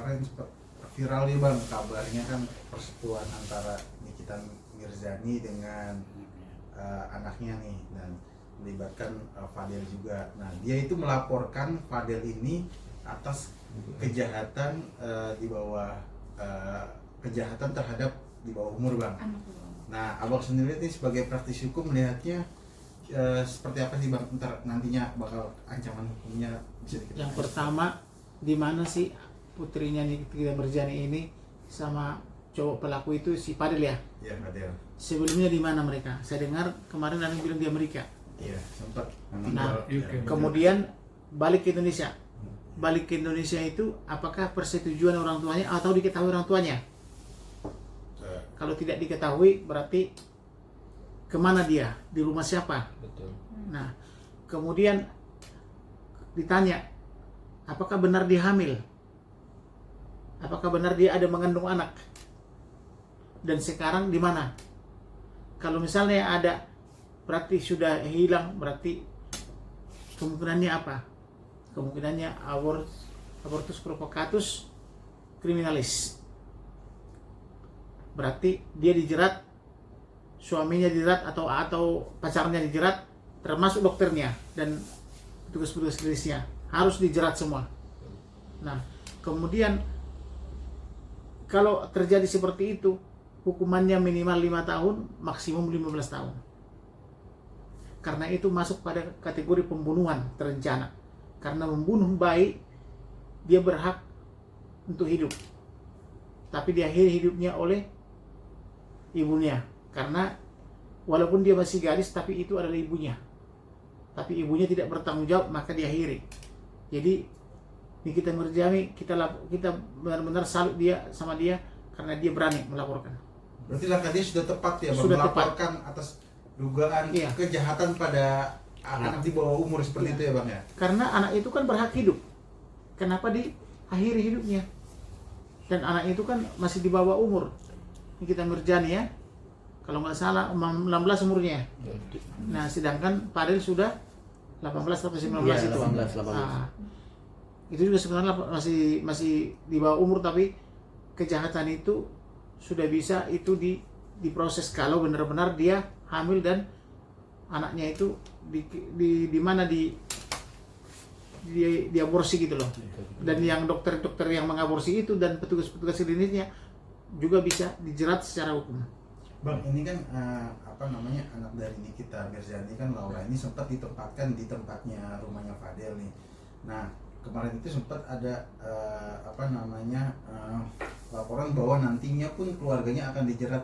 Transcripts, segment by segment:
kemarin sempat viral nih bang, kabarnya kan persetujuan antara Nikita Mirzani dengan anaknya nih, dan melibatkan Fadel juga. Nah dia itu melaporkan Fadel ini atas kejahatan di bawah kejahatan terhadap di bawah umur bang. Nah abang sendiri ini sebagai praktisi hukum melihatnya seperti apa sih bang, ntar nantinya bakal ancaman hukumnya bisa diketahui? Yang pertama, di mana sih putrinya Nikita Mirzani ini sama cowok pelaku itu si Fadel ya? Iya Fadel. Sebelumnya di mana mereka? Saya dengar kemarin ada yang bilang di Amerika. Iya sempat. Nah, kemudian balik ke Indonesia. Balik ke Indonesia itu apakah persetujuan orang tuanya atau diketahui orang tuanya? Kalau tidak diketahui berarti kemana dia? Di rumah siapa? Betul. Nah, kemudian ditanya, apakah benar dia hamil? Apakah benar dia ada mengandung anak? Dan sekarang di mana? Kalau misalnya ada, berarti sudah hilang, berarti kemungkinannya apa? Kemungkinannya abortus provocatus criminalis. Berarti dia dijerat, suaminya dijerat atau pacarnya dijerat, termasuk dokternya dan petugas-petugas klinisnya harus dijerat semua. Nah, kemudian kalau terjadi seperti itu, hukumannya minimal 5 tahun, maksimum 15 tahun. Karena itu masuk pada kategori pembunuhan terencana. Karena membunuh bayi, dia berhak untuk hidup. Tapi diakhiri hidupnya oleh ibunya. Karena walaupun dia masih gadis, tapi itu adalah ibunya. Tapi ibunya tidak bertanggung jawab, maka diakhiri. Jadi Nikita Mirzani kita benar-benar salut dia sama dia karena dia berani melaporkan. Berarti langkah dia sudah tepat ya bang, Sudah melaporkan atas dugaan kejahatan pada anak di bawah umur seperti itu ya bang ya? Karena anak itu kan berhak hidup. Kenapa diakhiri hidupnya? Dan anak itu kan masih di bawah umur. Nikita Mirzani ya, kalau nggak salah 16 umurnya. Nah sedangkan Fadel sudah 18 atau 19 itu. 18. Itu juga sebenarnya masih di bawah umur, tapi kejahatan itu sudah bisa itu diproses kalau benar-benar dia hamil dan anaknya itu di mana di aborsi gitu loh. Dan yang dokter-dokter yang mengaborsi itu dan petugas-petugas klinisnya juga bisa dijerat secara hukum. Bang, ini kan anak dari Nikita Mirzani kan, Laura ini sempat ditempatkan di tempatnya rumahnya Fadel nih. Nah kemarin itu sempat ada laporan bahwa nantinya pun keluarganya akan dijerat.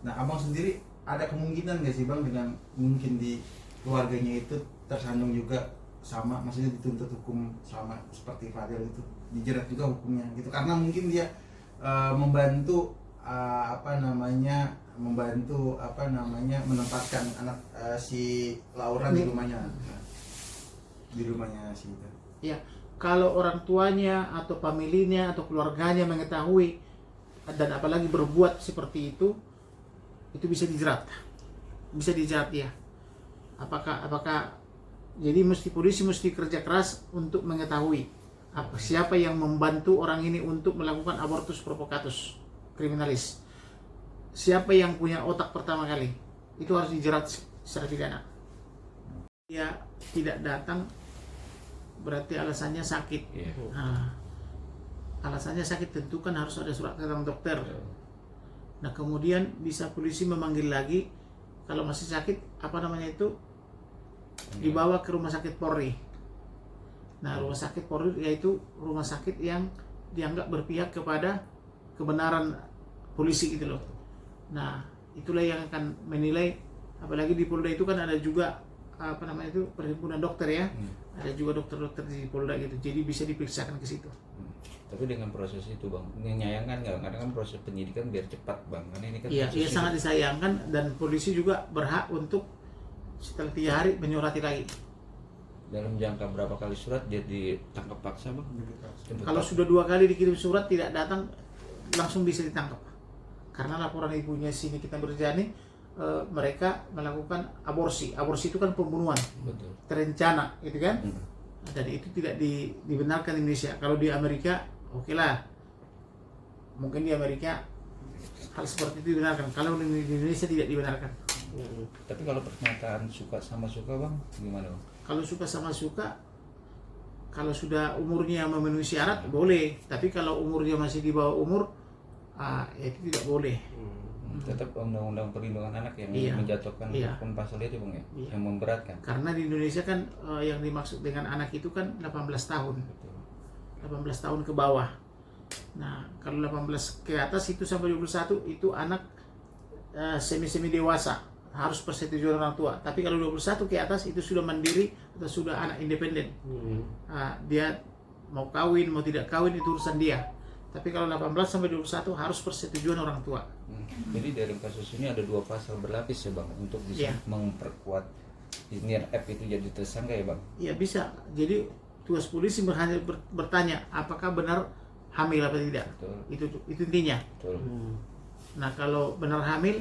Nah abang sendiri ada kemungkinan nggak sih bang dengan mungkin di keluarganya itu tersandung juga sama, maksudnya dituntut hukum sama seperti Fadel itu, dijerat juga hukumnya gitu, karena mungkin dia membantu menempatkan anak si Laura di rumahnya si itu. Ya, kalau orang tuanya atau familinya atau keluarganya mengetahui dan apalagi berbuat seperti itu bisa dijerat ya. Apakah jadi polisi mesti kerja keras untuk mengetahui siapa yang membantu orang ini untuk melakukan abortus provocatus criminalis. Siapa yang punya otak pertama kali, itu harus dijerat secara pidana. Dia tidak datang berarti alasannya sakit. Nah, alasannya sakit tentu kan harus ada surat keterangan dokter. Nah kemudian bisa polisi memanggil lagi kalau masih sakit dibawa ke rumah sakit Polri. Nah rumah sakit Polri yaitu rumah sakit yang dianggap berpihak kepada kebenaran polisi gitu loh. Nah itulah yang akan menilai, apalagi di Polda itu kan ada juga perhimpunan dokter ya. Ada juga dokter-dokter di Polda gitu, jadi bisa diperiksakan ke situ. Tapi dengan proses itu bang, menyayangkan nggak? Karena kan proses penyidikan biar cepat bang, karena ini kan iya sangat disayangkan, dan polisi juga berhak untuk setelah 3 hari menyurati lagi. Dalam jangka berapa kali surat dia ditangkap paksa bang? Kalau sudah 2 kali dikirim surat tidak datang, langsung bisa ditangkap. Karena laporan ibunya si Nikita Mirzani, mereka melakukan aborsi itu kan pembunuhan. Betul. Terencana gitu kan. Dan itu tidak dibenarkan di Indonesia. Kalau di Amerika oke lah, mungkin di Amerika hal seperti itu dibenarkan, kalau di Indonesia tidak dibenarkan. Tapi kalau pernyataan suka sama suka bang, gimana bang? Kalau suka sama suka, kalau sudah umurnya memenuhi syarat boleh, tapi kalau umurnya masih di bawah umur, itu tidak boleh. Tetap undang-undang perlindungan anak yang Iya. menjatuhkan Iya. hukum pasal itu bang ya, Iya. yang memberatkan. Karena di Indonesia kan yang dimaksud dengan anak itu kan 18 tahun, Betul. 18 tahun ke bawah. Nah, kalau 18 ke atas itu sampai 21 itu anak semi-semi dewasa, harus persetujuan orang tua. Tapi kalau 21 ke atas itu sudah mandiri atau sudah anak independen. Dia mau kawin, mau tidak kawin itu urusan dia. Tapi kalau 18 sampai 21 harus persetujuan orang tua. Jadi dalam kasus ini ada 2 pasal berlapis ya bang, untuk bisa Iya. memperkuat Niar F itu jadi tersangka ya bang. Ya bisa. Jadi tugas polisi hanya bertanya apakah benar hamil apa tidak. Betul. Itu intinya. Betul. Nah, kalau benar hamil,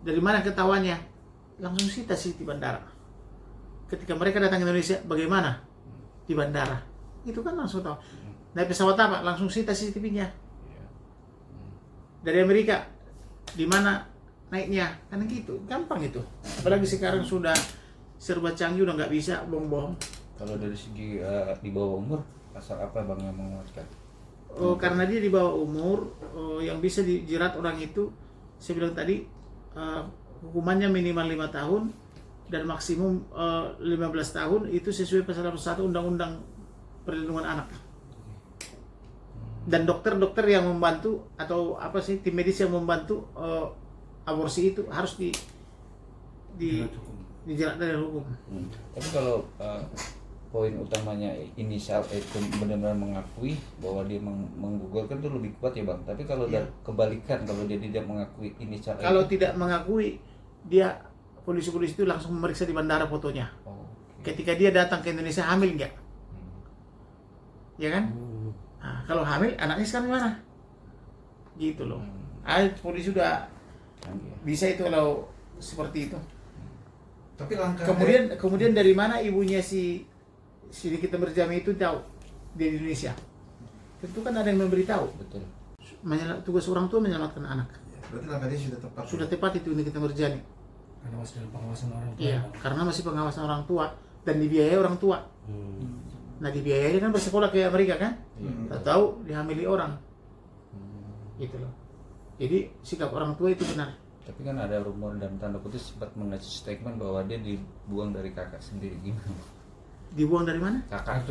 dari mana ketahuannya? Langsung sita CCTV bandara. Ketika mereka datang ke Indonesia, bagaimana? Di bandara. Itu kan langsung tahu. Naik pesawat apa? Langsung sita CCTV-nya. Iya. Dari Amerika, di mana naiknya? Kan gitu, gampang itu. Apalagi sekarang sudah serba canggih, udah nggak bisa bohong-bohong. Kalau dari segi di bawah umur, pasal apa bang yang menguatkan? Karena dia di bawah umur, yang bisa dijerat orang itu, saya bilang tadi, hukumannya minimal 5 tahun dan maksimum 15 tahun, itu sesuai pasal 1 Undang-Undang Perlindungan Anak. Dan dokter-dokter yang membantu atau apa sih, tim medis yang membantu aborsi itu harus dijerat dari hukum. Tapi kalau poin utamanya inisial itu benar-benar mengakui bahwa dia menggugurkan itu lebih kuat ya bang. Tapi kalau Iya. kebalikan, kalau dia tidak mengakui inisial Kalau tidak mengakui, dia polisi-polisi itu langsung memeriksa di bandara fotonya. oke. Ketika dia datang ke Indonesia, hamil nggak? Ya kan? Nah, kalau hamil, anaknya sekarang mana? Gitu loh. Polisi sudah Canggih ya. bisa itu kalau seperti itu. Tapi langkah Kemudian dari mana ibunya si Nikita Mirzani itu tahu di Indonesia? Tentu kan ada yang memberitahu. Betul. Tugas orang tua menyelamatkan anak. berarti langkah dia sudah tepat. Sudah tepat itu Nikita Mirzani. Karena masih dalam pengawasan orang tua. Iya, karena masih pengawasan orang tua dan dibiayai orang tua. Nah, dibiayai kan bersekolah ke Amerika kan? Tahu dihamili orang. Gitu loh. Jadi sikap orang tua itu benar. Tapi kan ada rumor dan tanda kutip sempat mengasih statement bahwa dia dibuang dari kakak sendiri, gimana? Dibuang dari mana? Kakak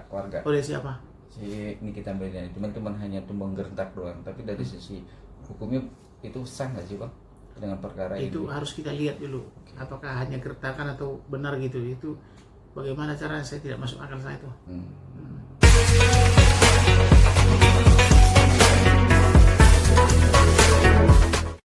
keluarga. Oleh siapa? Si Nikita Mirzani, cuman hanya tumbang gertak doang. Tapi dari sisi hukumnya itu sah nggak sih bang dengan perkara Itu ini? harus kita lihat dulu. Apakah hanya gertakan atau benar gitu. Itu bagaimana caranya, saya tidak masuk akal saya itu.